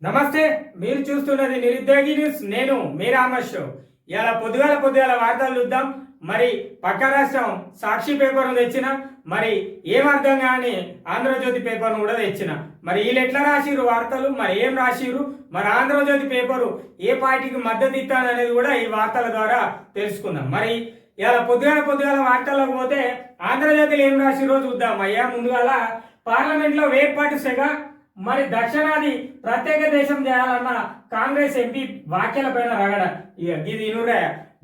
నమస్తే. మీరు చూస్తున్నది నిరుద్యోగి న్యూస్. నేను మీ రామేష్. ఇలా పొద్దుగాల వార్తలు చూద్దాం. మరి పక్క రాష్ట్రం సాక్షి పేపర్ను తెచ్చిన, మరి ఏమర్థం కాని ఆంధ్రజ్యోతి పేపర్ను కూడా తెచ్చిన. మరి వీళ్ళు ఎట్లా రాసిరు వార్తలు, మరి ఏం రాసిరు, మరి ఆంధ్రజ్యోతి పేపరు ఏ పార్టీకి మద్దతు ఇస్తాననేది కూడా ఈ వార్తల ద్వారా తెలుసుకుందాం. మరి ఇలా పొద్దుగాల వార్తలకు పోతే ఆంధ్రజ్యోతిలో ఏం రాసిరో చూద్దాం. అయ్యా ముందుగాల పార్లమెంట్లో వేర్పాటు సెగ, మరి దక్షిణాది ప్రత్యేక దేశం చేయాలన్న కాంగ్రెస్ ఎంపీ వ్యాఖ్యల పైన రగడ. ఇది ఇనురే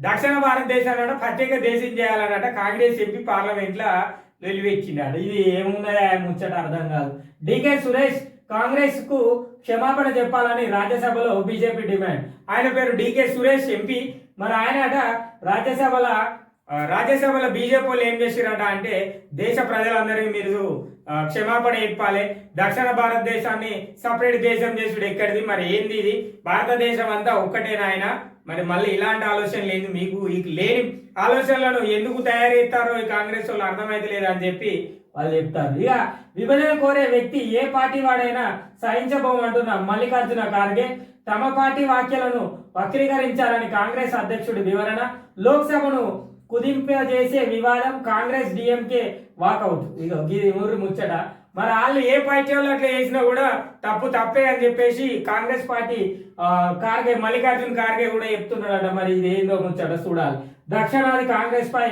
దక్షిణ భారతదేశాన్ని ప్రత్యేక దేశం చేయాలన్నట కాంగ్రెస్ ఎంపీ పార్లమెంట్ లో వెలువెచ్చిందట. ఇది ఏమున్నదా ముచ్చట అర్థం కాదు. డికే సురేష్ కాంగ్రెస్ కు క్షమాపణ చెప్పాలని రాజ్యసభలో బీజేపీ డిమాండ్. ఆయన పేరు డికే సురేష్ ఎంపీ. మరి ఆయన అట రాజ్యసభలో బీజేపీ వాళ్ళు ఏం చేసిరట అంటే, దేశ ప్రజలందరికీ మీరు క్షమాపణ చెప్పాలి, దక్షిణ భారతదేశాన్ని సపరేట్ దేశం చేసుడు ఎక్కడిది, మరి ఏంది ఇది, భారతదేశం అంతా ఒక్కటేనా ఆయన, మరి మళ్ళీ ఇలాంటి ఆలోచనలు ఏంది, మీకు లేని ఆలోచనలను ఎందుకు తయారు చేస్తారో ఈ కాంగ్రెస్ వాళ్ళు అర్థమైతే లేదు అని చెప్పి వాళ్ళు చెప్తారు. ఇక విభజన కోరే వ్యక్తి ఏ పార్టీ వాడైనా సహించబోమంటున్న మల్లికార్జున ఖార్గే తమ పార్టీ వ్యాఖ్యలను వక్రీకరించాలని కాంగ్రెస్ అధ్యక్షుడి వివరణ. లోక్సభను కుదింపజేసే వివాదం, కాంగ్రెస్ డిఎంకే వాకౌట్. ఇక ఇది ఊరి ముచ్చట. మరి వాళ్ళు ఏ పార్టీ వాళ్ళు అట్లా చేసినా కూడా తప్పే అని చెప్పేసి కాంగ్రెస్ పార్టీ మల్లికార్జున ఖార్గే కూడా చెప్తున్నాడట. మరి ఇది ఏందో ముచ్చట చూడాలి. దక్షిణాది కాంగ్రెస్ పై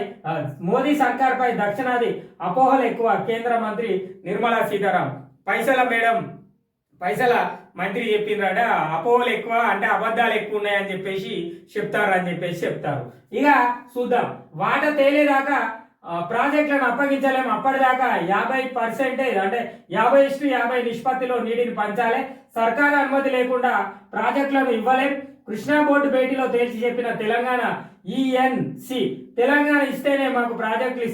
మోదీ సర్కార్ పై దక్షిణాది అపోహలు ఎక్కువ, కేంద్ర మంత్రి నిర్మలా సీతారామన్. పైసల మంత్రి చెప్పిండ్రట, అపోహలు ఎక్కువ అంటే అబద్ధాలు ఎక్కువ ఉన్నాయని చెప్పేసి చెప్తారు. ఇక చూద్దాం. వాట తేలేదాకా ప్రాజెక్టులను అప్పగించలేము, అప్పటిదాకా 50% అంటే 50:50 నిష్పత్తిలో నీటిని పంచాలి, సర్కారు అనుమతి లేకుండా ప్రాజెక్టులను ఇవ్వలేం. కృష్ణా బోర్డు భేటీలో తేల్చి చెప్పిన తెలంగాణ ఈఎన్సి. తెలంగాణ ఇస్తేనే మాకు ప్రాజెక్టులు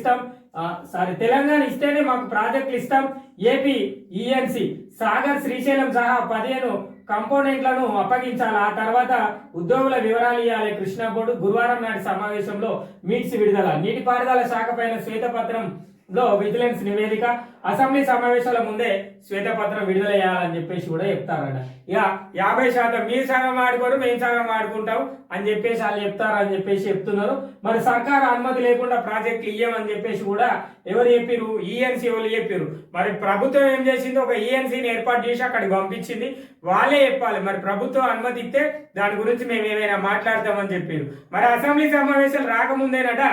ఇస్తాం. ఏపీ ఈఎన్సి సాగర్, శ్రీశైలం సహా 15 కంపోనెంట్లను అప్పగించాలి. ఆ తర్వాత ఉద్యోగుల వివరాలు ఇవ్వాలి కృష్ణా బోర్డు. గురువారం నాటి సమావేశంలో మీట్స్ విడుదల. నీటిపారుదల శాఖ పైన శ్వేతపత్రంలో విజిలెన్స్ నివేదిక. అసెంబ్లీ సమావేశాల ముందే శ్వేతపత్రం విడుదల చేయాలని చెప్పేసి కూడా చెప్తారట. ఇక 50% మీరు సగం ఆడుకోరు, మేము సగం ఆడుకుంటాం అని చెప్పేసి వాళ్ళు చెప్తారని చెప్పేసి చెప్తున్నారు. మరి సర్కారు అనుమతి లేకుండా ప్రాజెక్టులు ఇయ్యమని చెప్పేసి కూడా ఎవరు చెప్పారు? ఈఎన్సీ వాళ్ళు చెప్పారు. మరి ప్రభుత్వం ఏం చేసింది? ఒక ఈఎన్సీని ఏర్పాటు చేసి అక్కడికి పంపించింది. వాళ్ళే చెప్పాలి. మరి ప్రభుత్వం అనుమతి ఇస్తే దాని గురించి మేము ఏమైనా మాట్లాడతామని చెప్పారు. మరి అసెంబ్లీ సమావేశాలు రాకముందేనట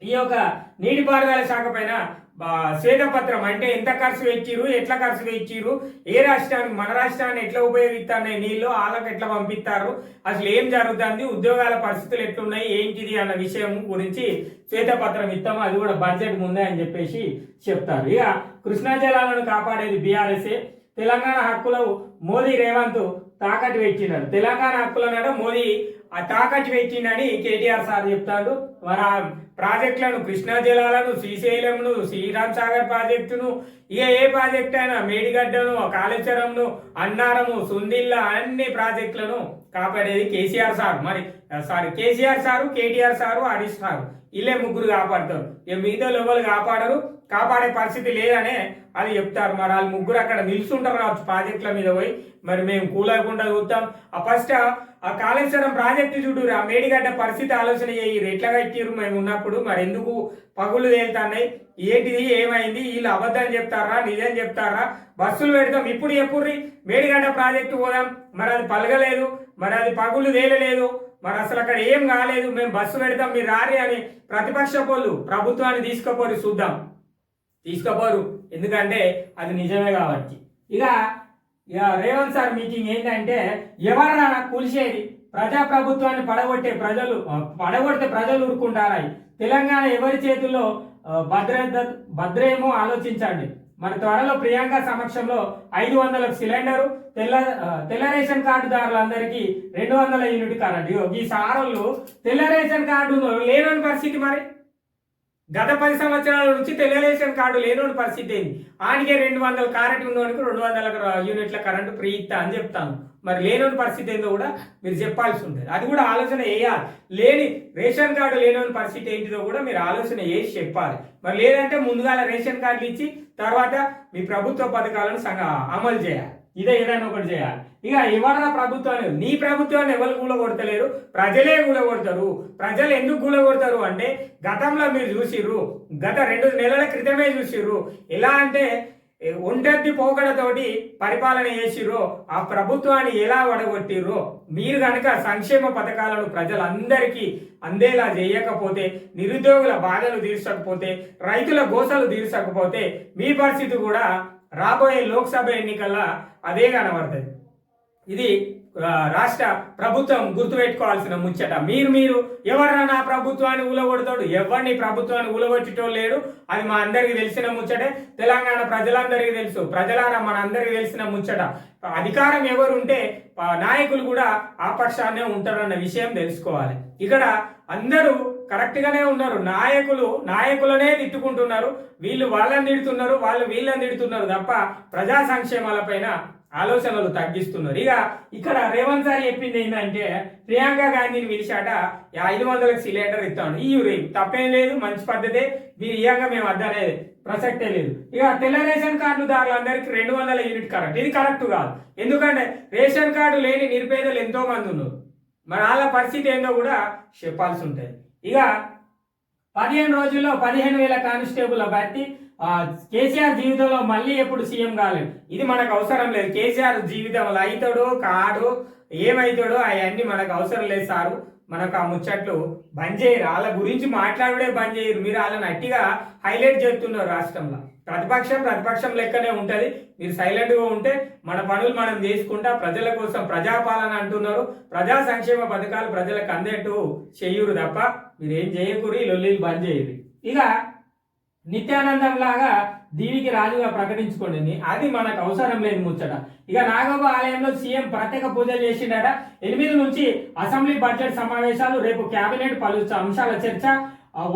ఈ యొక్క నీటిపారుదల శాఖ పైన శ్వేతపత్రం, అంటే ఎంత ఖర్చు పెట్టిరు, ఎట్లా ఖర్చు పెట్టిరు, ఏ రాష్ట్రానికి మన రాష్ట్రాన్ని ఎట్లా ఉపయోగిస్తున్నాయి నీళ్ళు, వాళ్ళకి ఎట్లా పంపిస్తారు, అసలు ఏం జరుగుతుంది, ఉద్యోగాల పరిస్థితులు ఎట్లున్నాయి, ఏంటిది అన్న విషయం గురించి శ్వేతపత్రం ఇస్తాము, అది కూడా బడ్జెట్ ముందే అని చెప్పేసి చెప్తారు. ఇక కృష్ణా జలాలను కాపాడేది బీఆర్ఎస్ఏ. తెలంగాణ హక్కులు మోదీ రేవంత్ తాకట్టు పెట్టినాడు. తెలంగాణ హక్కులన్నాడు మోదీ తాకట్టు పెట్టిండని కేటీఆర్ సార్ చెప్తాడు. మరి ఆ ప్రాజెక్టులను, కృష్ణా జలాలను, శ్రీశైలంను, శ్రీరామ్ సాగర్ ప్రాజెక్టును, ఇక ఏ ప్రాజెక్ట్ అయినా మేడిగడ్డను, కాళేశ్వరంను, అన్నారము, సుందిల్ల అన్ని ప్రాజెక్టులను కాపాడేది కేసీఆర్ సార్. మరి KCR sir, KTR sir, Harish sir వీళ్ళే ముగ్గురు కాపాడతారు. ఇక మిగతా ఎవరు కాపాడరు, కాపాడే పరిస్థితి లేదనే అది చెప్తారు. మరి వాళ్ళు ముగ్గురు అక్కడ నిల్చుంటారు కావచ్చు ప్రాజెక్టుల మీద పోయి. మరి మేము కూలకుండా చూద్దాం. ఫస్ట్ ఆ కాళేశ్వరం ప్రాజెక్టు చూడు, ఆ మేడిగడ్డ పరిస్థితి ఆలోచన చేయరు, ఎట్లా కట్టిరు మేము ఉన్నప్పుడు, మరి ఎందుకు పగులు తేలుతున్నాయి, ఏంటిది, ఏమైంది, వీళ్ళు అబద్ధం చెప్తారా నిజం చెప్తారా, బస్సులు పెడతాం ఇప్పుడు చెప్పుర్రి, మేడిగడ్డ ప్రాజెక్టు పోదాం, మరి అది పలగలేదు, మరి అది పగులు తేలలేదు, మరి అసలు అక్కడ ఏం కాలేదు, మేము బస్సు పెడతాం మీరు రారి అని ప్రతిపక్ష పోలు ప్రభుత్వాన్ని తీసుకోపోరు, ఎందుకంటే అది నిజమే కాబట్టి. ఇక రేవంత్ సార్ మీటింగ్ ఏంటంటే, ఎవరా కూల్చేది, ప్రజాప్రభుత్వాన్ని పడగొడితే ప్రజలు ఊరుకుంటారా, తెలంగాణ ఎవరి చేతుల్లో భద్రేమో ఆలోచించండి. మరి త్వరలో ప్రియాంక సమక్షంలో 500 సిలిండరు, తెల్ల రేషన్ కార్డుదారులందరికీ 200 యూనిట్ కరెంట్. ఈ సారోళ్ళు తెల్ల రేషన్ కార్డు లేని పరిస్థితి. మరి గత 10 సంవత్సరాల నుంచి తెల్ల రేషన్ కార్డు లేని పరిస్థితి ఏంది? ఆనికే 200 కరెంట్ ఉన్నవానికి 200 యూనిట్ల కరెంటు ఫ్రీ ఇస్తా అని చెప్తాను. మరి లేని పరిస్థితి ఏందో కూడా మీరు చెప్పాల్సి ఉంటుంది. అది కూడా ఆలోచన వేయాలి. లేని రేషన్ కార్డు లేని పరిస్థితి ఏంటిదో కూడా మీరు ఆలోచన చేసి చెప్పాలి. మరి లేదంటే ముందుగా రేషన్ కార్డులు ఇచ్చి తర్వాత మీ ప్రభుత్వ పథకాలను అమలు చేయాలి. ఏదైనా ఒకటి చేయాలి. ఇక ఎవరా ప్రభుత్వాన్ని, నీ ప్రభుత్వాన్ని ఎవరు కూలగొడతలేరు, ప్రజలే కూలగొడతారు. ప్రజలు ఎందుకు కూలగొడతారు అంటే గతంలో మీరు చూసిర్రు, గత 2 నెలల క్రితమే చూసిర్రు. ఎలా అంటే ఒంటెత్తి పోకడతోటి పరిపాలన చేసిర్రో ఆ ప్రభుత్వాన్ని ఎలా వడగొట్టిర్రో, మీరు కనుక సంక్షేమ పథకాలను ప్రజలందరికీ అందేలా చేయకపోతే, నిరుద్యోగుల బాధలు తీర్చకపోతే, రైతుల గోసలు తీర్చకపోతే మీ పరిస్థితి కూడా రాబోయే లోక్సభ ఎన్నికల్లో అదే కనబడుతుంది. ఇది రాష్ట్ర ప్రభుత్వం గుర్తుపెట్టుకోవాల్సిన ముచ్చట. మీరు ఎవరన్నా నా ప్రభుత్వాన్ని ఊలగొడతాడు, ఎవరిని ప్రభుత్వాన్ని ఊలగొట్టేటోళ్ళు లేడు. అది మా అందరికి తెలిసిన ముచ్చటే, తెలంగాణ ప్రజలందరికీ తెలుసు. ప్రజలారా మన అందరికీ తెలిసిన ముచ్చట. అధికారం ఎవరుంటే నాయకులు కూడా ఆ పక్షాన్నే ఉంటారన్న విషయం తెలుసుకోవాలి. ఇక్కడ అందరూ కరెక్ట్ గానే ఉన్నారు. నాయకులనే తిట్టుకుంటున్నారు, వీళ్ళు వాళ్ళని తిడుతున్నారు, వాళ్ళు వీళ్ళని తిడుతున్నారు తప్ప ప్రజా సంక్షేమాల పైన ఆలోచనలు తగ్గిస్తున్నారు. ఇక ఇక్కడ రేవంత్ సార్ చెప్పింది ఏంటంటే ప్రియాంక గాంధీని పిలిచాట 500కి సిలిండర్ ఇస్తాను. ఈ తప్పేం లేదు, మంచి పద్ధతే. మీరు ఇయ్యంగా మేము అద్దనేది ప్రసక్తే లేదు. ఇక తెల్ల రేషన్ కార్డుదారులందరికీ 200 యూనిట్ కరెక్ట్, ఇది కరెక్ట్ కాదు. ఎందుకంటే రేషన్ కార్డు లేని నిరుపేదలు ఎంతో మంది ఉన్నారు. మరి వాళ్ళ పరిస్థితి ఏందో కూడా చెప్పాల్సి ఉంటుంది. ఇక 15 రోజుల్లో 15,000 కానిస్టేబుల్ భర్తీ. కేసీఆర్ జీవితంలో మళ్ళీ ఎప్పుడు సీఎం కాలేదు, ఇది మనకు అవసరం లేదు. కేసీఆర్ జీవితంలో అవుతాడో కాడో ఏమవుతాడో అవన్నీ మనకు అవసరం లేదు సారు. మనకు ఆ ముచ్చట్లు బంద్ చేయరు, వాళ్ళ గురించి మాట్లాడే బంద్ చేయరు. మీరు వాళ్ళని అట్టిగా హైలైట్ చేస్తున్నారు. రాష్ట్రంలో ప్రతిపక్షం లెక్కనే ఉంటుంది. మీరు సైలెంట్గా ఉంటే మన పనులు మనం చేసుకుంటా ప్రజల కోసం ప్రజాపాలన అంటున్నారు. ప్రజా సంక్షేమ పథకాలు ప్రజలకు అందేట్టు చెయ్యురు తప్ప మీరేం చేయకూరి, లొల్లీలు బంద్ చేయరు. ఇక నిత్యానందం లాగా దీవికి రాజుగా ప్రకటించుకోండి, అది మనకు అవసరం లేదు ముచ్చట. ఇక నాగోబా ఆలయంలో సీఎం ప్రత్యేక పూజలు చేసిండట. 8 నుంచి అసెంబ్లీ బడ్జెట్ సమావేశాలు, రేపు కేబినెట్ పలు అంశాల చర్చ,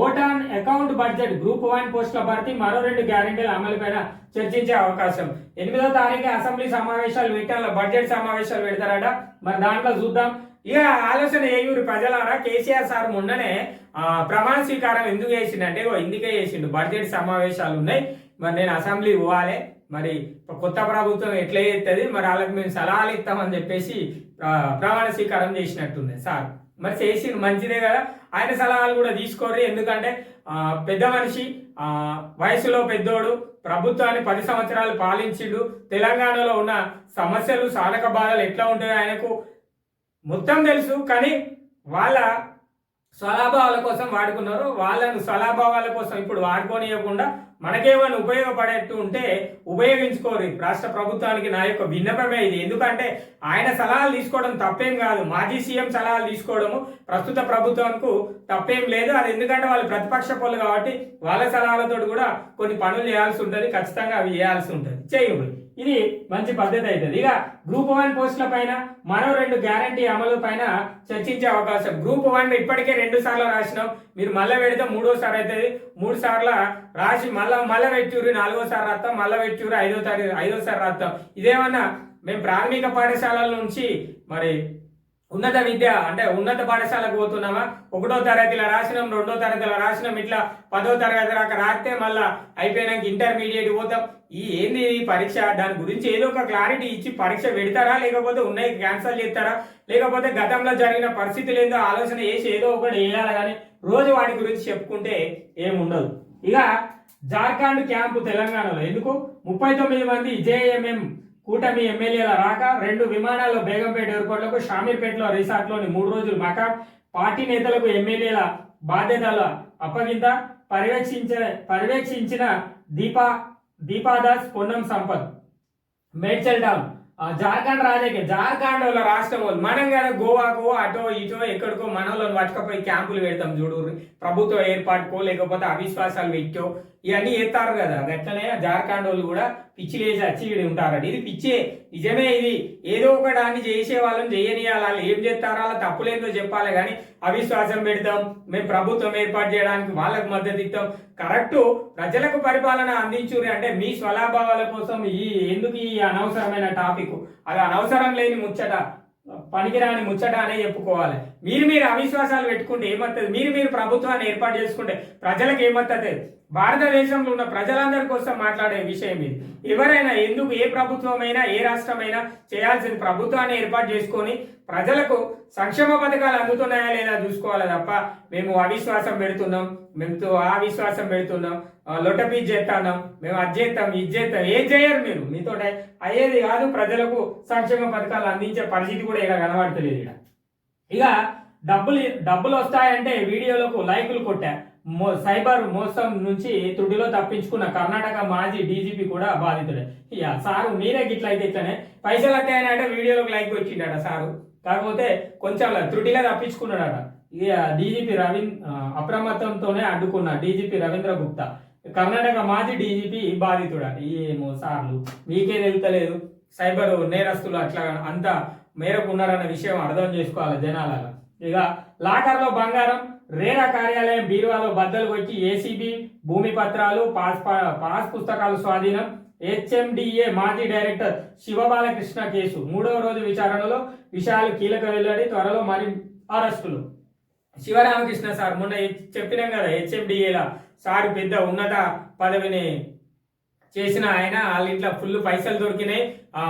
vote on account budget, group 1 పోస్టుల భర్తీ, మరో 2 గ్యారెంటీల అమలుపైన చర్చించే అవకాశం. 8వ తారీఖు అసెంబ్లీ సమావేశాలు పెట్టాల, బడ్జెట్ సమావేశాలు పెడతారట. మరి దాంట్లో చూద్దాం. ఇక ఆలోచన ఏయూరు ప్రజలారా, కేసీఆర్ సార్ మొన్ననే ప్రమాణ స్వీకారం ఎందుకు చేసిండంటే ఇందుకే చేసిండు, బడ్జెట్ సమావేశాలు ఉన్నాయి, మరి నేను అసెంబ్లీ పోవాలి, మరి కొత్త ప్రభుత్వం ఎట్లా చేస్తుంది, మరి వాళ్ళకి మేము సలహాలు ఇస్తామని చెప్పేసి ప్రమాణ స్వీకారం చేసినట్టుంది సార్. మరి చేసి మంచిదే కదా, ఆయన సలహాలు కూడా తీసుకోరు. ఎందుకంటే పెద్ద మనిషి, వయసులో పెద్దోడు, ప్రభుత్వాన్ని 10 సంవత్సరాలు పాలించిండు. తెలంగాణలో ఉన్న సమస్యలు, సాధక బాధలు ఎట్లా ఉంటాయో ఆయనకు మొత్తం తెలుసు. కానీ వాళ్ళ స్వలాభావాల కోసం వాడుకున్నారు. వాళ్ళను స్వలాభావాల కోసం ఇప్పుడు వాడుకోనియకుండా మనకేమైనా ఉపయోగపడేట్టు ఉంటే ఉపయోగించుకోరు. రాష్ట్ర ప్రభుత్వానికి నా యొక్క విన్నపమే ఇది. ఎందుకంటే ఆయన సలహాలు తీసుకోవడం తప్పేం కాదు, మాజీ సీఎం సలహాలు తీసుకోవడము ప్రస్తుత ప్రభుత్వానికి తప్పేం లేదు. అది ఎందుకంటే వాళ్ళు ప్రతిపక్ష పనులు కాబట్టి వాళ్ళ సలహాలతో కూడా కొన్ని పనులు చేయాల్సి ఉంటుంది, ఖచ్చితంగా అవి చేయాల్సి ఉంటుంది, చేయరు. ఇది మంచి పద్ధతి అవుతుంది. ఇక గ్రూప్ 1 పోస్టుల పైన మరో 2 గ్యారంటీ అమలు పైన చర్చించే అవకాశం. గ్రూప్ 1 ఇప్పటికే 2 సార్లు రాసినాం, మీరు మళ్ళీ పెడితే 3వ సారి అవుతుంది. 3 సార్లు రాసి మళ్ళీ పెట్టూరు, 4వ సారి రాస్తాం, మళ్ళీ పెట్టూరు, 5వ సారి రాస్తాం. ఇదేమన్నా మేము ప్రాథమిక పాఠశాలల నుంచి మరి ఉన్నత విద్య అంటే ఉన్నత పాఠశాలకు పోతున్నామా? 1వ తరగతిలో రాసినాం, 2వ తరగతిలో రాసినాం, ఇట్లా 10వ తరగతి దాకా రాస్తే మళ్ళీ అయిపోయినాక ఇంటర్మీడియట్ పోతాం. ఏంది పరీక్ష? దాని గురించి ఏదో ఒక క్లారిటీ ఇచ్చి పరీక్ష పెడతారా, లేకపోతే ఉన్నాయి క్యాన్సల్ చేస్తారా, లేకపోతే గతంలో జరిగిన పరిస్థితులు ఏందో ఆలోచన చేసి ఏదో ఒకటి వేయాలి. కానీ రోజు వాటి గురించి చెప్పుకుంటే ఏముండదు. ఇక జార్ఖండ్ క్యాంపు తెలంగాణలో ఎందుకు? 39 మంది జేఎంఎం కూటమి ఎమ్మెల్యేల రాక, 2 విమానాల్లో బేగంపేట ఎయిర్పోర్ట్లకు, షామీర్పేటలో రిసార్ట్లోని 3 రోజులు మకాం, పార్టీ నేతలకు ఎమ్మెల్యేల బాధ్యతల అప్పగింత, పర్యవేక్షించిన దీపాదాస్, పొన్నం సంపత్. మేడ్చల్ డౌన్ జార్ఖండ్ రాజకీయ, జార్ఖండ్ వాళ్ళ రాష్ట్రం వాళ్ళు, మనం కదా గోవాకో అటో ఇటో ఎక్కడికో మన వాళ్ళని పట్టుకపోయి క్యాంపులు పెడతాం చూడు, ప్రభుత్వ ఏర్పాటుకో లేకపోతే అవిశ్వాసాలు పెట్టో ఇవన్నీ ఎత్తారు కదా. గట్లనే జార్ఖండ్ వాళ్ళు కూడా పిచ్చిలేసి వచ్చి ఉంటారండి. ఇది పిచ్చే, నిజమే. ఇది ఏదో ఒక దాన్ని చేసే వాళ్ళని చేయనియాలి, వాళ్ళు ఏం చేస్తారో వాళ్ళ తప్పులేందో చెప్పాలి. కానీ అవిశ్వాసం పెడతాం, మేము ప్రభుత్వం ఏర్పాటు చేయడానికి వాళ్ళకు మద్దతు ఇస్తాం. కరెక్ట్, ప్రజలకు పరిపాలన అందించురి అంటే మీ స్వలాభావాల కోసం ఎందుకు ఈ అనవసరమైన టాపిక్? అది అనవసరం లేని ముచ్చట, పనికిరాని ముచ్చట అనే చెప్పుకోవాలి. మీరు అవిశ్వాసాలు పెట్టుకుంటే ఏమవుతుంది? మీరు ప్రభుత్వాన్ని ఏర్పాటు చేసుకుంటే ప్రజలకు ఏమవుతుంది? భారతదేశంలో ఉన్న ప్రజలందరి కోసం మాట్లాడే విషయం ఇది. ఎవరైనా ఎందుకు ఏ ప్రభుత్వమైనా ఏ రాష్ట్రమైనా చేయాల్సిన ప్రభుత్వాన్ని ఏర్పాటు చేసుకొని ప్రజలకు సంక్షేమ పథకాలు అందుతున్నాయా లేదా చూసుకోవాలి తప్ప మేము అవిశ్వాసం పెడుతున్నాం, మేము ఆ విశ్వాసం పెడుతున్నాం, లొట్టపీజ్ చేస్తున్నాం, మేము అది చేస్తాం ఇది చేస్తాం, ఏం చేయరు మీరు. మీతో అయ్యేది కాదు. ప్రజలకు సంక్షేమ పథకాలు అందించే పరిస్థితి కూడా ఇక్కడ కనబడతలేదు. ఇక డబ్బులు వస్తాయంటే వీడియోలకు లైకులు కొట్టా. సైబర్ మోసం నుంచి తుడిలో తప్పించుకున్న కర్ణాటక మాజీ డీజీపీ కూడా బాధితుడే. ఇక సారు మీరే గిట్లయితే ఇట్లనే పైసలు వస్తాయనంటే వీడియోలోకి లైక్ వచ్చిండట సారు. కాకపోతే కొంచెం త్రుటిగా తప్పించుకున్నాడట. ఇక డీజీపీ అప్రమత్తంతోనే అడ్డుకున్న డీజీపీ రవీంద్ర గుప్తా కర్ణాటక మాజీ డీజీపీ బాధితుడట. ఏమో సార్లు మీకే తెలుతలేదు. సైబర్ నేరస్తులు అట్లా అంత మేరకు ఉన్నారన్న విషయం అర్థం చేసుకోవాలి జనాలలో. ఇక లాకర్లో బంగారం, రేరా కార్యాలయం బీరువాలో బద్దలు కొట్టి ఏసీబీ భూమి పత్రాలు, పాస్ పుస్తకాలు స్వాధీనం. హెచ్ఎండిఏ మాజీ డైరెక్టర్ శివబాలకృష్ణ కేసు 3వ రోజు విచారణలో విషయాలు కీలక వెల్లడి. త్వరలో మరి అరెస్టులు. శివరామకృష్ణ సార్ మొన్న చెప్పినాం కదా, హెచ్ఎండిఏలా సార్ పెద్ద ఉన్నత పదవిని చేసిన ఆయన, వాళ్ళ ఇంట్లో ఫుల్ పైసలు దొరికినాయి,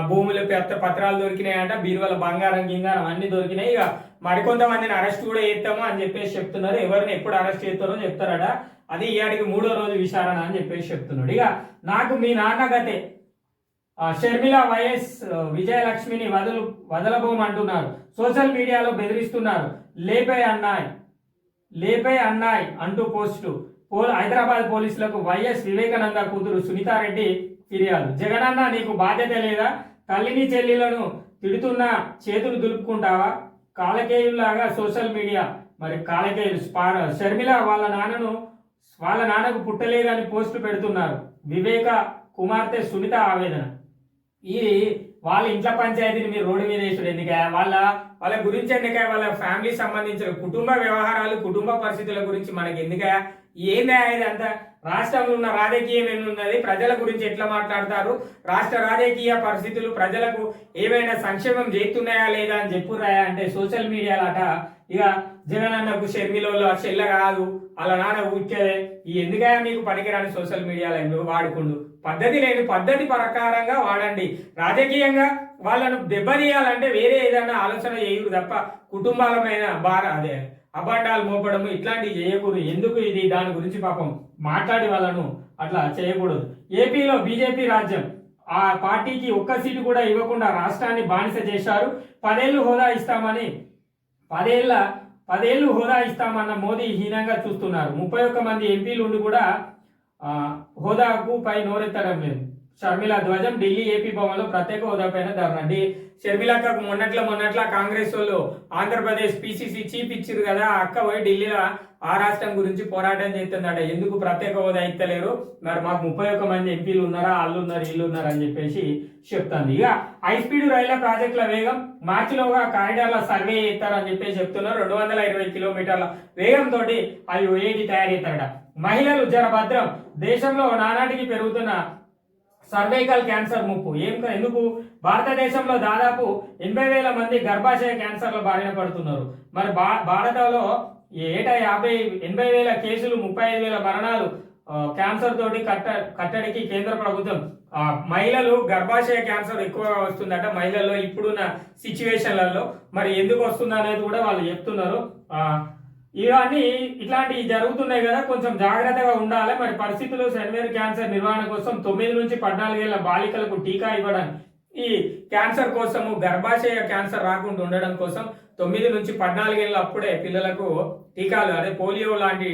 భూములు పత్రాలు దొరికినాయి అంట, బీరువాల బంగారం గింగారం అన్ని దొరికినాయి. ఇక మరికొంతమందిని అరెస్ట్ కూడా చేస్తాము అని చెప్పేసి చెప్తున్నారు. ఎవరిని ఎప్పుడు అరెస్ట్ చేస్తారో చెప్తారట. అది ఇయాడికి 3వ రోజు విచారణ అని చెప్పేసి చెప్తున్నాడు. ఇక నాకు మీ నాన్న గతే, షర్మిల వైఎస్ విజయలక్ష్మిని వదలబోమంటున్నారు. సోషల్ మీడియాలో బెదిరిస్తున్నారు. లేపే అన్నాయ్ అంటూ పోస్టు. హైదరాబాద్ పోలీసులకు వైఎస్ వివేకానంద కూతురు సునీతారెడ్డి ఫిర్యాదు. జగనన్న నీకు బాధ్యత లేదా? తల్లిని చెల్లిలను తిడుతున్నా చేతులు దులుపుకుంటావా? కాలకేయులాగా సోషల్ మీడియా మరి కాలకేయులు షర్మిల వాళ్ళ నాన్నకు పుట్టలేదని పోస్టు పెడుతున్నారు. వివేక కుమార్తె సునీత ఆవేదన. ఈ వాళ్ళ ఇంట్లో పంచాయతీని మీరు రోడ్డు మీద వేసుడు ఎందుకే? వాళ్ళ గురించి ఎందుకే? వాళ్ళ ఫ్యామిలీ సంబంధించిన కుటుంబ వ్యవహారాలు, కుటుంబ పరిస్థితుల గురించి మనకి ఎందుకే? ఏందా ఇదంతా? రాష్ట్రంలో ఉన్న రాజకీయం ఎన్నున్నది, ప్రజల గురించి ఎట్లా మాట్లాడతారు, రాష్ట్ర రాజకీయ పరిస్థితులు ప్రజలకు ఏమైనా సంక్షేమం చేస్తున్నాయా లేదా అని చెప్పురాయా అంటే సోషల్ మీడియాలట. ఇక జగనన్నకు షర్మిలలో చెల్ల కాదు, అలా నాన్న ఊరికేదే, ఈ ఎందుకయా మీకు పనికిరాని సోషల్ మీడియాలో వాడుకుండు. పద్ధతి లేని పద్ధతి ప్రకారంగా వాడండి. రాజకీయంగా వాళ్ళను దెబ్బతీయాలంటే వేరే ఏదైనా ఆలోచన చేయరు తప్ప కుటుంబాలమైన అదే అబాండాలు మోపడము ఇట్లాంటివి చేయకూడదు. ఎందుకు ఇది? దాని గురించి పాపం మాట్లాడి వాళ్ళను అట్లా చేయకూడదు. ఏపీలో బీజేపీ రాజ్యం. ఆ పార్టీకి ఒక్క సీటు కూడా ఇవ్వకుండా రాష్ట్రాన్ని బానిస చేశారు. 10 ఏళ్ళు హోదా ఇస్తామన్న మోదీ హీనంగా చూస్తున్నారు. 31 మంది ఎంపీలు ఉండి కూడా హోదాకు పై నోరెత్తడం లేదు. షర్మిల ధ్వజం. ఢిల్లీ ఏపీ భవన్లో ప్రత్యేక హోదా పైన ధర్నా. షర్మిలక్కకు మొన్నట్ల కాంగ్రెస్ వాళ్ళు ఆంధ్రప్రదేశ్ పిసిసి చీఫ్ ఇచ్చారు కదా, అక్క పోయి ఢిల్లీలో ఆ రాష్ట్రం గురించి పోరాటం చేస్తుందట. ఎందుకు ప్రత్యేక హోదా ఇస్తలేరు? మరి మాకు 31 మంది ఎంపీలు ఉన్నారా, వీళ్ళు ఉన్నారు అని చెప్పేసి చెప్తుంది. ఇక హై స్పీడ్ రైళ్ల ప్రాజెక్టుల వేగం మార్చిలోగా కారిడార్ల సర్వే చేస్తారని చెప్పేసి చెప్తున్నారు. 220 కిలోమీటర్ల వేగంతో అవి ఏది తయారు చేస్తారట. మహిళలు జరభద్రం. దేశంలో నానాటికి పెరుగుతున్న సర్వైకల్ క్యాన్సర్ ముప్పు. ఎందుకు? భారతదేశంలో దాదాపు 80,000 మంది గర్భాశయ క్యాన్సర్ల బారిన పడుతున్నారు. మరి భారతంలో ఏటా 80,000 కేసులు, 35,000 మరణాలు క్యాన్సర్ తోటి కట్టడికి కేంద్ర ప్రభుత్వం మహిళలు గర్భాశయ క్యాన్సర్ ఎక్కువగా వస్తుందట మహిళల్లో ఇప్పుడున్న సిచ్యువేషన్లలో. మరి ఎందుకు వస్తుంది అనేది కూడా వాళ్ళు చెప్తున్నారు. ఇవన్నీ ఇట్లాంటివి జరుగుతున్నాయి కదా, కొంచెం జాగ్రత్తగా ఉండాలి. మరి పరిస్థితులు సెర్వైకల్ క్యాన్సర్ నిర్వహణ కోసం 9 నుంచి 14 ఏళ్ల బాలికలకు టీకా ఇవ్వడానికి, ఈ క్యాన్సర్ కోసము గర్భాశయ క్యాన్సర్ రాకుండా ఉండడం కోసం 9 నుంచి 14 ఏళ్ళ అప్పుడే పిల్లలకు టీకాలు, అదే పోలియో లాంటి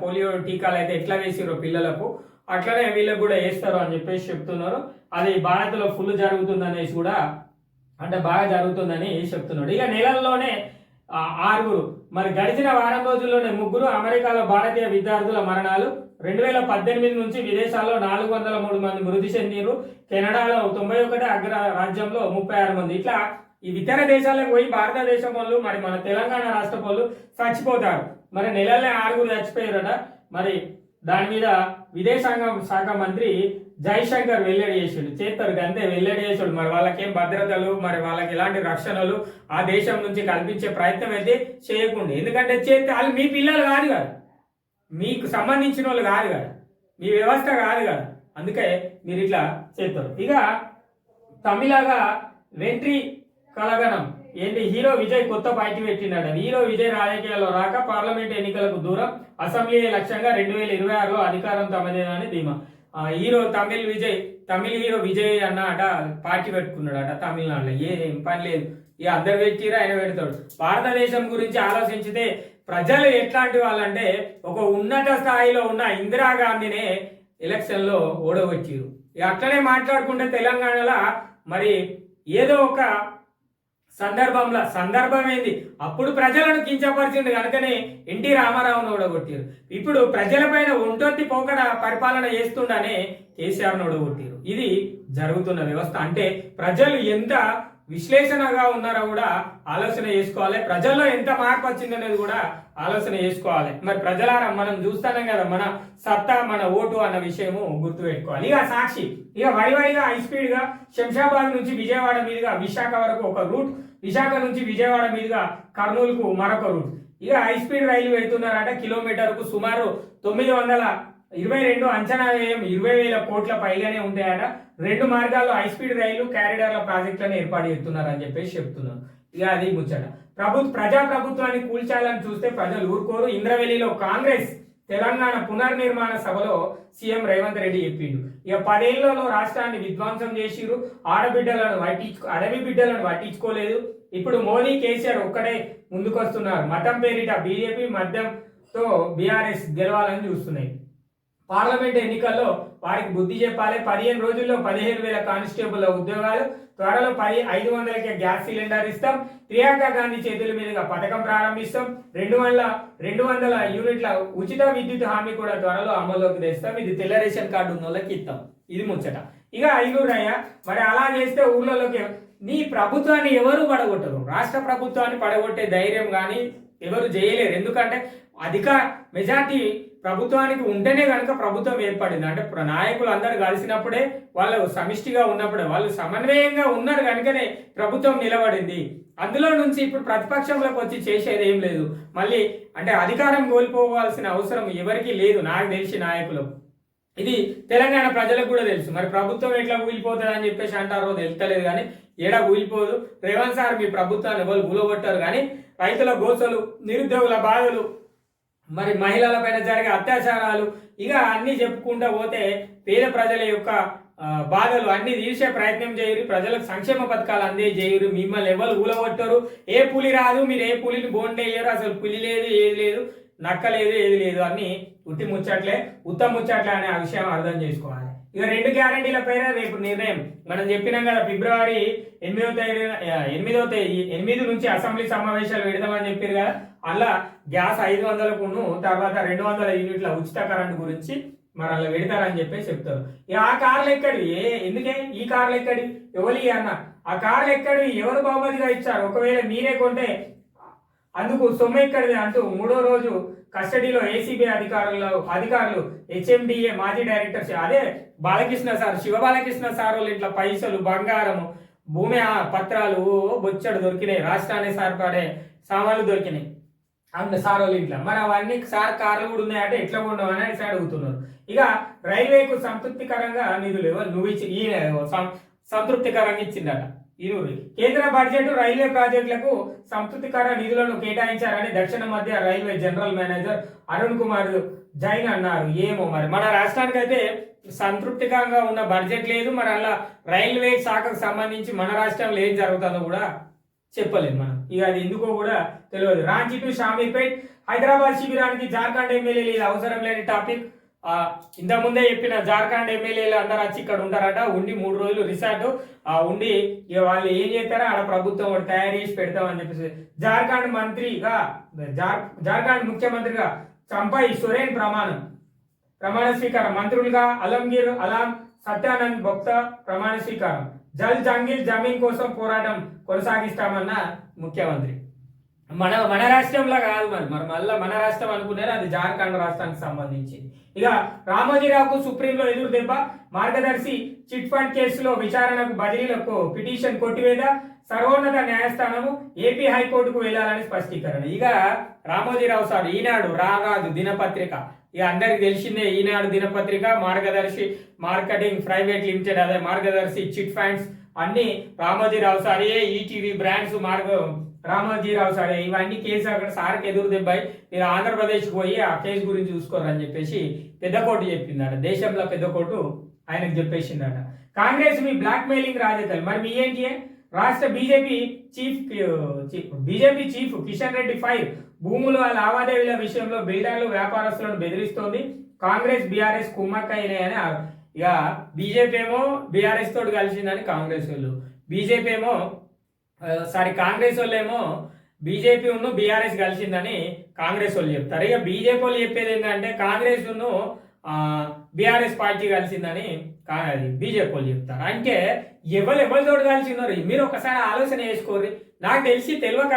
పోలియో టీకాలు అయితే ఎట్లా వేసిరో పిల్లలకు అట్లనే వీళ్ళకు కూడా వేస్తారు అని చెప్పేసి చెప్తున్నారు. అది భారత్లో ఫుల్ జరుగుతుందనేసి కూడా, అంటే బాగా జరుగుతుందని చెప్తున్నాడు. ఇక నెలల్లోనే 6. మరి గడిచిన వారం రోజుల్లోనే 3 అమెరికాలో భారతీయ విద్యార్థుల మరణాలు. 2018 నుంచి విదేశాల్లో 403 మంది మృతి చెందిరు. కెనడాలో 91, అగ్ర రాజ్యంలో 36 మంది. ఇట్లా ఈ ఇతర దేశాలకు పోయి భారతదేశం వాళ్ళు, మరి మన తెలంగాణ రాష్ట్ర వాళ్ళు చచ్చిపోతారు. మరి నెలలనే 6 చచ్చిపోయారట. మరి దాని మీద విదేశాంగ శాఖ మంత్రి జైశంకర్ వెల్లడి చేసాడు. చేస్తారు అంతే, వెల్లడి చేసాడు. మరి వాళ్ళకేం భద్రతలు, మరి వాళ్ళకి ఎలాంటి రక్షణలు ఆ దేశం నుంచి కల్పించే ప్రయత్నం అయితే చేయకుండా. ఎందుకంటే చేస్తే వాళ్ళు మీ పిల్లలు కాదు కదా, మీకు సంబంధించిన వాళ్ళు కాదు కదా. మీ వ్యవస్థ కాదు కదా, అందుకే మీరు ఇట్లా చేస్తారు. ఇక తమిళగా వెంట్రీ కలగనం ఏంటి, హీరో విజయ్ కొత్త పార్టీ పెట్టినాడు. హీరో విజయ్ రాజకీయాల్లో రాక పార్లమెంట్ ఎన్నికలకు దూరం, అసెంబ్లీ లక్ష్యంగా 2026లో అధికారం తమదేనని ధీమా. తమిళ హీరో విజయ్ అన్న అట పార్టీ పెట్టుకున్నాడు తమిళనాడులో. ఏం పని లేదు, ఇక అందరు పెట్టిరా ఆయన పెడతాడు. భారతదేశం గురించి ఆలోచించితే ప్రజలు ఎట్లాంటి వాళ్ళంటే ఒక ఉన్నత స్థాయిలో ఉన్న ఇందిరాగాంధీనే ఎలక్షన్లో ఓడగొచ్చిరు. ఇక అట్లనే మాట్లాడుకుంటే తెలంగాణలో మరి ఏదో ఒక సందర్భం ఏంది, అప్పుడు ప్రజలను కించపరిచిండు కనుకనే ఎన్టీ రామారావును ఓడగొట్టారు. ఇప్పుడు ప్రజలపైన ఒంటొత్తి పోకడ పరిపాలన చేస్తుండనే కేసీఆర్ను ఓడగొట్టారు. ఇది జరుగుతున్న వ్యవస్థ. అంటే ప్రజలు ఎంత విశ్లేషణగా ఉన్నారో కూడా ఆలోచన చేసుకోవాలి, ప్రజల్లో ఎంత మార్పు వచ్చిందనేది కూడా ఆలోచన చేసుకోవాలి. మరి ప్రజలారా మనం చూస్తున్నాం కదా, మన సత్తా మన ఓటు అన్న విషయము గుర్తుపెట్టుకోవాలి. ఇక సాక్షి ఇక వడివడిగా హై స్పీడ్ గా శంషాబాద్ నుంచి విజయవాడ మీదుగా విశాఖ వరకు ఒక రూట్, విశాఖ నుంచి విజయవాడ మీదుగా కర్నూలుకు మరొక రూట్. ఇక హై స్పీడ్ రైలు పెడుతున్నారట. కిలోమీటర్కు సుమారు 922, అంచనా వ్యయం 20,000 కోట్ల పైగానే ఉంటాయట. 2 మార్గాల్లో హై స్పీడ్ రైలు క్యారిడార్ల ప్రాజెక్టులను ఏర్పాటు చేస్తున్నారని చెప్పేసి చెప్తున్నారు. ఇక అది ముచ్చట. ప్రజాప్రభుత్వాన్ని కూల్చాలని చూస్తే ప్రజలు ఊరుకోరు. ఇంద్రవెల్లిలో కాంగ్రెస్ తెలంగాణ పునర్నిర్మాణ సభలో సీఎం రేవంత్ రెడ్డి చెప్పిండు. ఇక 10 ఏళ్లలో రాష్ట్రాన్ని విధ్వంసం చేసిరు, అడవి బిడ్డలను పట్టించుకోలేదు. ఇప్పుడు మోదీ కేసీఆర్ ఒక్కడే ముందుకొస్తున్నారు. మతం పేరిట బీజేపీ, మద్యంతో బీఆర్ఎస్ గెలవాలని చూస్తున్నాయి. పార్లమెంట్ ఎన్నికల్లో వారికి బుద్ధి చెప్పాలి. 15 రోజుల్లో 15,000 కానిస్టేబుల్ ఉద్యోగాలు, త్వరలో 500కే గ్యాస్ సిలిండర్ ఇస్తాం. ప్రియాంక గాంధీ చేతుల మీదుగా పథకం ప్రారంభిస్తాం. 200 యూనిట్ల ఉచిత విద్యుత్ హామీ కూడా త్వరలో అమల్లోకి తెస్తాం. ఇది తెల్ల రేషన్ కార్డు ఉన్న వాళ్ళకి ఇస్తాం. ఇది ముచ్చట. ఇక 500 మరి అలా చేస్తే ఊర్లలోకి నీ ప్రభుత్వాన్ని ఎవరు పడగొట్టరు. రాష్ట్ర ప్రభుత్వాన్ని పడగొట్టే ధైర్యం కానీ ఎవరు చేయలేరు. ఎందుకంటే అధిక మెజార్టీ ప్రభుత్వానికి ఉంటేనే కనుక ప్రభుత్వం ఏర్పడింది. అంటే నాయకులు అందరు కలిసినప్పుడే, వాళ్ళు సమిష్టిగా ఉన్నప్పుడే, వాళ్ళు సమన్వయంగా ఉన్నారు కనుకనే ప్రభుత్వం నిలబడింది. అందులో నుంచి ఇప్పుడు ప్రతిపక్షంలోకి వచ్చి చేసేది ఏం లేదు. మళ్ళీ అంటే అధికారం కోల్పోవాల్సిన అవసరం ఎవరికి లేదు నాకు తెలిసి నాయకులు. ఇది తెలంగాణ ప్రజలకు కూడా తెలుసు. మరి ప్రభుత్వం ఎట్లా కూలిపోతుంది అని చెప్పేసి అంటారో తెలుస్తలేదు, కానీ ఏడా కూలిపోదు. రేవంత్ సార్ మీ ప్రభుత్వాన్ని ఎవరు కూలగొట్టారు, కానీ రైతుల గోసలు, నిరుద్యోగుల బాధలు, మరి మహిళల పైన జరిగే అత్యాచారాలు, ఇక అన్ని చెప్పుకుంటూ పోతే పేద ప్రజల యొక్క బాధలు అన్ని తీర్చే ప్రయత్నం చేయరు. ప్రజలకు సంక్షేమ పథకాలు అందజేయరు. మిమ్మల్ని ఎవరు ఊలగొట్టరు. ఏ పులి రాదు, మీరు ఏ పులిని బోండేయరు. అసలు పులి లేదు, ఏది లేదు, నక్క లేదు, ఏది లేదు, అన్ని ఉత్త ముచ్చట్లే అనే ఆ విషయం అర్థం చేసుకోవాలి. ఇక 2 గ్యారంటీల పైన రేపు నిర్ణయం. మనం చెప్పినాం కదా, ఫిబ్రవరి 8 నుంచి అసెంబ్లీ సమావేశాలు పెడదామని చెప్పారు కదా. అలా గ్యాస్ 500కు తర్వాత 200 యూనిట్ల ఉచిత కరెంటు గురించి మరి అలా పెడతారని చెప్పేసి చెప్తారు. ఆ కార్లు ఎక్కడివి, ఎందుకే ఈ కార్లు ఎక్కడి, ఎవరి అన్న ఆ కార్లు ఎక్కడివి, ఎవరు బహుమతిగా ఇచ్చారు, ఒకవేళ మీరే కొంటే అందుకు సొమ్ము ఎక్కడిది అంటూ 3వ రోజు కస్టడీలో ఏసీబీ అధికారులు హెచ్ఎండిఏ మాజీ డైరెక్టర్ అదే శివ బాలకృష్ణ సార్ వాళ్ళు ఇట్లా పైసలు, బంగారము, భూమి పత్రాలు బొచ్చడు దొరికినాయి. రాష్ట్రానికి సరిపడే సామాన్లు దొరికినాయి అంత సార్ వాళ్ళు ఇంట్లో. మరి అవన్నీ సార్ కార్లు కూడా ఉన్నాయంటే ఎట్లా ఉండవు అని అడుగుతున్నారు. ఇక రైల్వేకు సంతృప్తికరంగా నిధులు నువ్వు ఇచ్చి సంతృప్తికరంగా ఇచ్చిందట. కేంద్ర బడ్జెట్ రైల్వే ప్రాజెక్టులకు సంతృప్తికర నిధులను కేటాయించారని దక్షిణ మధ్య railway general manager Arun Kumar Jain అన్నారు. ఏమో మరి మన రాష్ట్రానికి అయితే సంతృప్తికరంగా ఉన్న బడ్జెట్ లేదు. మరి అలా రైల్వే శాఖకు సంబంధించి మన రాష్ట్రంలో ఏం జరుగుతుందో కూడా చెప్పలేదు మనం. ఇక అది ఎందుకో కూడా తెలియదు. రాంచీ టు షామీర్పేట్ హైదరాబాద్ శిబిరానికి జార్ఖండ్ ఎమ్మెల్యేలు ఇది అవసరం లేని టాపిక్. ఇంతకుముందే చెప్పిన జార్ఖండ్ ఎమ్మెల్యేలు అందరూ వచ్చి ఇక్కడ ఉంటారట. ఉండి 3 రోజులు రిసార్ట్ ఉండి ఇక వాళ్ళు ఏం చేస్తారో ఆడ ప్రభుత్వం ఒకటి తయారు చేసి పెడతామని చెప్పేసి జార్ఖండ్ ముఖ్యమంత్రిగా చంపై సోరెన్ ప్రమాణ స్వీకారం. మంత్రులుగా అలంగీర్ అలాం, సత్యానంద్ భొక్తా ప్రమాణ స్వీకారం. జల్ జంగిల్ జమీన్ కోసం పోరాటం కొనసాగిస్తామన్న ముఖ్యమంత్రి. మన రాష్ట్రంలో కాదు, మరి మళ్ళీ మన రాష్ట్రం అనుకున్నారు, అది జార్ఖండ్ రాష్ట్రానికి సంబంధించింది. ఇక రామోజీరావుకు సుప్రీంలో ఎదురు దెబ్బ. మార్గదర్శి చిట్ ఫండ్ కేసులో విచారణకు బదిలీలకు పిటిషన్ కొట్టివేత. సర్వోన్నత న్యాయస్థానము ఏపీ హైకోర్టుకు వెళ్లాలని స్పష్టీకరణ. ఇక రామోజీరావు సార్ ఈనాడు, రారాజు దినపత్రిక ఇక అందరికి తెలిసిందే, ఈనాడు దినపత్రిక, మార్గదర్శి మార్కెటింగ్ ప్రైవేట్ లిమిటెడ్, అదే మార్గదర్శి చిట్ ఫండ్స్ అన్ని రామోజీరావు సారే, ఈటీవీ బ్రాండ్స్ రామోజీరావు సారే, ఇవన్నీ కేసు అక్కడ సార్కి ఎదురు దెబ్బాయి, మీరు ఆంధ్రప్రదేశ్కి పోయి ఆ కేసు గురించి చూసుకోరని చెప్పేసి పెద్ద కోర్టు చెప్పిందట. దేశంలో పెద్ద కోర్టు ఆయనకు చెప్పేసిందట. కాంగ్రెస్ మీ బ్లాక్ మెయిలింగ్ రాజకీయాలు, మరి మీ ఏంటి? రాష్ట్ర BJP chief Kishan Reddy fire, భూముల లావాదేవీల విషయంలో బిల్డర్లు వ్యాపారస్తులను బెదిరిస్తోంది. కాంగ్రెస్ బీఆర్ఎస్ కుమ్మక్కయ్యని ఇక బీజేపీ ఏమో బీఆర్ఎస్ తోటి కలిసిందని కాంగ్రెస్ వాళ్ళు, కాంగ్రెస్ వాళ్ళు ఏమో బీజేపీ ఉన్న బీఆర్ఎస్ కలిసిందని కాంగ్రెస్ వాళ్ళు చెప్తారు. ఇక బీజేపీ వాళ్ళు చెప్పేది ఏంటంటే కాంగ్రెస్ బీఆర్ఎస్ పార్టీ కలిసిందని బీజేపీ వాళ్ళు చెప్తారు. అంటే ఎవరితోటి కలిసినారు మీరు ఒకసారి ఆలోచన చేసుకోరు. నాకు తెలియక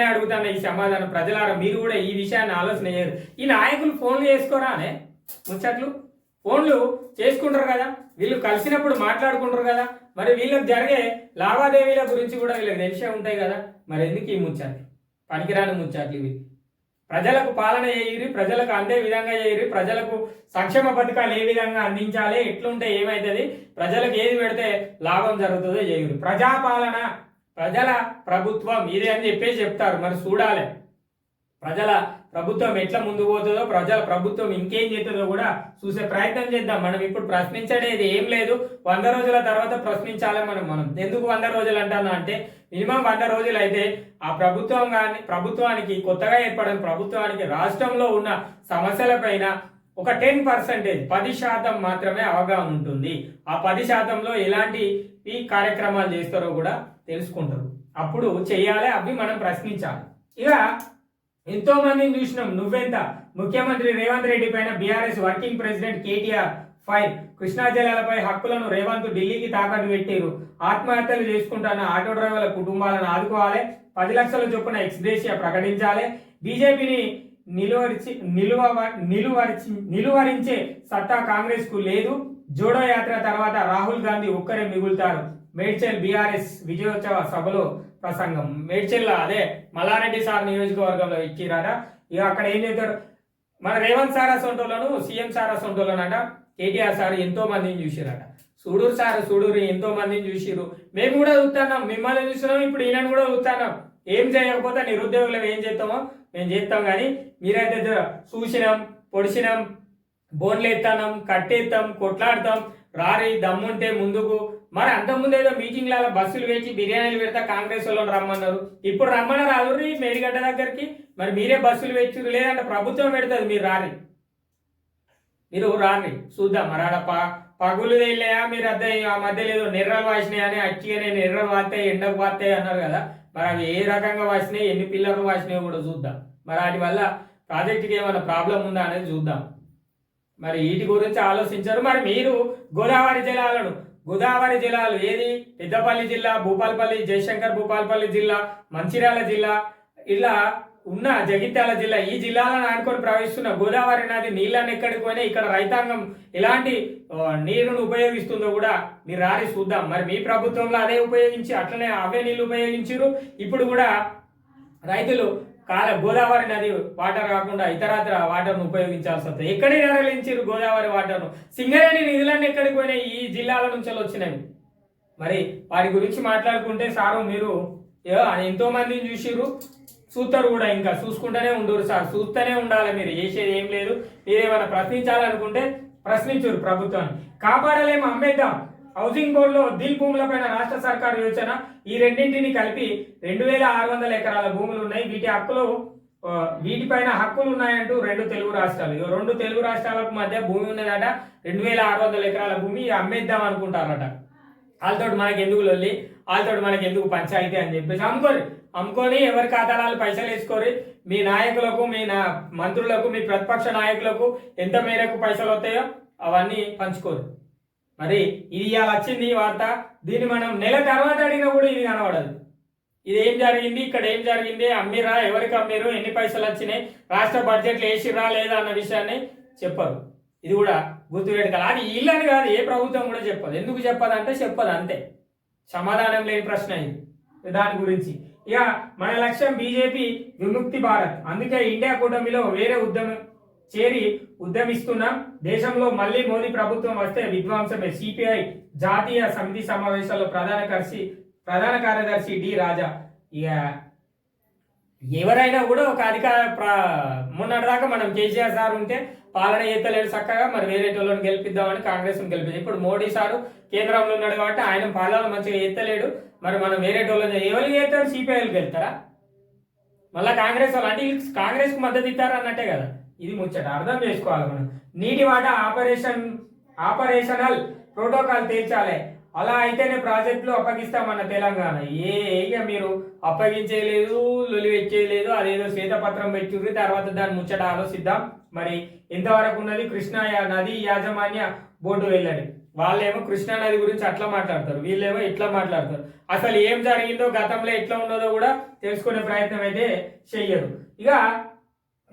అడుగుతానా ఈ సమాధానం. ప్రజలారా మీరు కూడా ఈ విషయాన్ని ఆలోచన చేయరు. ఈ నాయకులు ఫోన్లు చేసుకోరా అనే ముచ్చట్లు, ఫోన్లు చేసుకుంటారు కదా, వీళ్ళు కలిసినప్పుడు మాట్లాడుకుంటారు కదా, మరి వీళ్ళకి జరిగే లావాదేవీల గురించి కూడా వీళ్ళకి తెలిసే ఉంటాయి కదా, మరి ఎందుకు ఈ ముచ్చట్లు, పనికిరాని ముచ్చట్లు ఇవి. ప్రజలకు పాలన చేయరు, ప్రజలకు అందే విధంగా చేయరు, ప్రజలకు సంక్షేమ పథకాలు ఏ విధంగా అందించాలి, ఎట్లుంటే ఏమవుతుంది, ప్రజలకు ఏది పెడితే లాభం జరుగుతుందో చేయరు. ప్రజాపాలన, ప్రజల ప్రభుత్వం ఇది అని చెప్పేసి చెప్తారు. మరి చూడాలి ప్రజల ప్రభుత్వం ఎట్లా ముందు పోతుందో, ప్రజల ప్రభుత్వం ఇంకేం చేస్తుందో కూడా చూసే ప్రయత్నం చేద్దాం. మనం ఇప్పుడు ప్రశ్నించడేది ఏం లేదు. 100 రోజుల తర్వాత ప్రశ్నించాలి. మనం ఎందుకు 100 రోజులు అంటాను అంటే, మినిమం 100 రోజులు అయితే ఆ ప్రభుత్వానికి కొత్తగా ఏర్పడిన ప్రభుత్వానికి రాష్ట్రంలో ఉన్న సమస్యలపైన ఒక 10%, 10% మాత్రమే అవగాహన ఉంటుంది. ఆ 10%లో ఎలాంటి ఈ కార్యక్రమాలు చేస్తారో కూడా తెలుసుకుంటారు. అప్పుడు చెయ్యాలి, అవి మనం ప్రశ్నించాలి. ఇక ఎంతో మందిని చూసినాం. నువ్వెంత ముఖ్యమంత్రి రేవంత్ రెడ్డి పైన BRS working president KTR fire, Krishna జలాలపై హక్కులను రేవంత్ ఢిల్లీకి తాకట్టు పెట్టారు. ఆత్మహత్యలు చేసుకుంటున్న ఆటో డ్రైవర్ల కుటుంబాలను ఆదుకోవాలి. 10 లక్షల చొప్పున ఎక్స్గ్రేషియా ప్రకటించాలి. బీజేపీని నిలువరించే సత్తా కాంగ్రెస్ కు లేదు. జోడో యాత్ర తర్వాత రాహుల్ గాంధీ ఒక్కరే మిగులుతారు. మేడ్చల్ బీఆర్ఎస్ విజయోత్సవ సభలో ప్రసంగం. మేడ్చల్ అదే మల్లారెడ్డి సార్ నియోజకవర్గంలో ఇచ్చిరాట. ఇక అక్కడ ఏం చేస్తారు, మన రేవంత్ సార్ అసొంటోళ్ళను, సీఎం సార్ అసొంటోళ్ళనట కేటీఆర్ సార్ ఎంతో మందిని చూసిరట. చూడూరు ఎంతో మందిని చూసిరు. మేము కూడా చూస్తున్నాం, మిమ్మల్ని చూస్తున్నాం, ఇప్పుడు ఈయనను కూడా చూస్తున్నాం. ఏం చేయకపోతే నిరుద్యోగులు ఏం చేస్తామో మేము చేస్తాం, కానీ మీరైతే చూసినాం, పొడిచినాం, బోన్లు ఎత్తాం, కట్టేస్తాం, కొట్లాడతాం, రారి దమ్ముంటే ముందుకు. మరి అంతకుముందు ఏదో మీటింగ్లలో బస్సులు వేసి బిర్యానీలు పెడతా కాంగ్రెస్ వాళ్ళని రమ్మన్నారు. ఇప్పుడు రమ్మన్నారు అదుర్రి మేడిగడ్డ దగ్గరికి. మరి మీరే బస్సులు వేచురు, లేదంటే ప్రభుత్వం పెడుతుంది, మీరు రారి చూద్దాం. మరి ఆడ పగులు తెలియా మీరు అద్దె ఆ మధ్యలో ఏదో నెర్రలు వాసినాయి అని అచ్చిగానే నెర్రలు వాస్తాయి, ఎండకు వాస్తాయి అన్నారు కదా. మరి అవి ఏ రకంగా వాసినాయి, ఎన్ని పిల్లర్లు వాసినాయో కూడా చూద్దాం. మరి వాటి వల్ల ప్రాజెక్టుకి ఏమైనా ప్రాబ్లం ఉందా అనేది చూద్దాం. మరి వీటి గురించి ఆలోచించారు. మరి మీరు గోదావరి జలాలు ఏది, పెద్దపల్లి జిల్లా, భూపాలపల్లి, జయశంకర్ భూపాలపల్లి జిల్లా, మంచిర్యాల జిల్లా, ఇలా ఉన్న జగిత్యాల జిల్లా, ఈ జిల్లాలను ఆనుకొని ప్రవహిస్తున్న గోదావరి నది నీళ్ళని ఎక్కడికి పోయినా ఇక్కడ రైతాంగం ఎలాంటి నీరును ఉపయోగిస్తుందో కూడా మీరు రారి చూద్దాం. మరి మీ ప్రభుత్వంలో అదే ఉపయోగించి అట్లనే అవే నీళ్లు ఉపయోగించారు. ఇప్పుడు కూడా రైతులు గోదావరి నది వాటర్ కాకుండా ఇతరత్ర వాటర్ను ఉపయోగించాల్సి వస్తుంది. ఎక్కడి తరలించారు గోదావరి వాటర్ను? సింగరేణి నిధులన్నీ ఎక్కడికి పోయినాయి? ఈ జిల్లాల నుంచి వచ్చినవి. మరి వాటి గురించి మాట్లాడుకుంటే సారు మీరు ఎంతో మందిని చూసిరు, చూస్తారు కూడా, ఇంకా చూసుకుంటూనే ఉండరు సార్, చూస్తూనే ఉండాలి. మీరు చేసేది ఏం లేదు. మీరేమైనా ప్రశ్నించాలనుకుంటే ప్రశ్నించరు. ప్రభుత్వాన్ని కాపాడలేము, అమ్మేద్దాం. హౌసింగ్ బోర్డులో దిల్ భూములపైన రాష్ట్ర సర్కారు యోచన. ఈ రెండింటిని కలిపి 2600 ఎకరాల భూములు ఉన్నాయి. వీటిపైన హక్కులు ఉన్నాయంటూ 2 తెలుగు రాష్ట్రాలు, 2 తెలుగు రాష్ట్రాలకు మధ్య భూమి ఉన్నదట. 2600 ఎకరాల భూమి అమ్మేద్దాం అనుకుంటారట. వాళ్ళతోటి మనకి ఎందుకు లొల్లి, వాళ్ళతోటి మనకి ఎందుకు పంచాయతీ అని చెప్పేసి అమ్ముకొని ఎవరి ఖాతాలలో పైసలు వేసుకోరు. మీ నాయకులకు, మీ మంత్రులకు, మీ ప్రతిపక్ష నాయకులకు ఎంత మేరకు పైసలు వస్తాయో అవన్నీ పంచుకోరు. మరి ఇది ఇవాళ వచ్చింది ఈ వార్త. దీన్ని మనం నెల తర్వాత అడిగినా కూడా ఇది కనబడదు. ఇది ఏం జరిగింది, ఇక్కడ ఏం జరిగింది, అమ్మిరా, ఎవరికి అమ్మిరు, ఎన్ని పైసలు వచ్చినాయి, రాష్ట్ర బడ్జెట్లు వేసిరా లేదా అన్న విషయాన్ని చెప్పరు. ఇది కూడా గుర్తుపెట్టుకోవాలి. అది వీళ్ళని కాదు, ఏ ప్రభుత్వం కూడా చెప్పదు. ఎందుకు చెప్పదంటే చెప్పదు, అంతే. సమాధానం లేని ప్రశ్న ఇది. దాని గురించి ఇక మన లక్ష్యం బీజేపీ విముక్తి భారత్. అందుకే ఇండియా కూటమిలో వేరే చేరి ఉద్యమిస్తున్నాం. దేశంలో మళ్ళీ మోదీ ప్రభుత్వం వస్తే విధ్వంసమే. సిపిఐ జాతీయ సమితి సమావేశాల్లో ప్రధాన కార్యదర్శి డి రాజా. ఇక ఎవరైనా కూడా ఒక మొన్నటిదాకా మనం కేసీఆర్ సార్ ఉంటే పాలన చేస్తలేడు చక్కగా, మరి వేరే వాళ్ళని గెలిపిద్దామని కాంగ్రెస్ గెలిపింది. ఇప్పుడు మోడీ సారు కేంద్రంలో ఉన్నాడు కాబట్టి ఆయన పాలన మంచిగా చేస్తలేడు, మరి మనం వేరే వాళ్ళని ఎవరికి చేస్తాడు? సిపిఐలకు వెళ్తారా? మళ్ళీ కాంగ్రెస్ వాళ్ళు అంటే కాంగ్రెస్కి మద్దతు ఇస్తారా అన్నట్టే కదా. ఇది ముచ్చట అర్థం చేసుకోవాలి మనం. నీటి వాటా ఆపరేషనల్ ప్రోటోకాల్ తేల్చాలి, అలా అయితేనే ప్రాజెక్టులు అప్పగిస్తామన్న తెలంగాణ. ఇక మీరు అప్పగించేయలేదు, లొలి పెట్టేయలేదు, అదేదో శ్వేతపత్రం పెట్టుర్రి, తర్వాత దాన్ని ముచ్చట ఆలోచిద్దాం. మరి ఎంతవరకు ఉన్నది? కృష్ణా నది యాజమాన్య బోర్డు వెళ్ళండి. వాళ్ళేమో కృష్ణా నది గురించి అట్లా మాట్లాడతారు, వీళ్ళేమో ఇట్లా మాట్లాడతారు. అసలు ఏం జరిగిందో గతంలో ఎట్లా ఉన్నదో కూడా తెలుసుకునే ప్రయత్నం అయితే చెయ్యరు. ఇక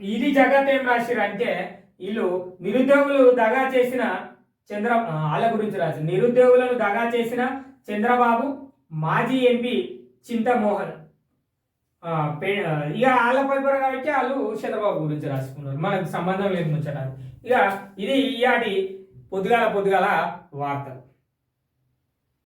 ఇది జగత్ ఏం రాసిరు అంటే వీళ్ళు నిరుద్యోగులు దగా చేసిన వాళ్ళ గురించి రాసి నిరుద్యోగులను దగా చేసిన చంద్రబాబు, మాజీ ఎంపీ చింతమోహన్. ఇక వాళ్ళ పేపర్ కాబట్టి వాళ్ళు చంద్రబాబు గురించి రాసుకున్నారు, మనకు సంబంధం లేదు ముచ్చట. ఇక ఇది ఇయాటి పొద్దుగాల వార్త.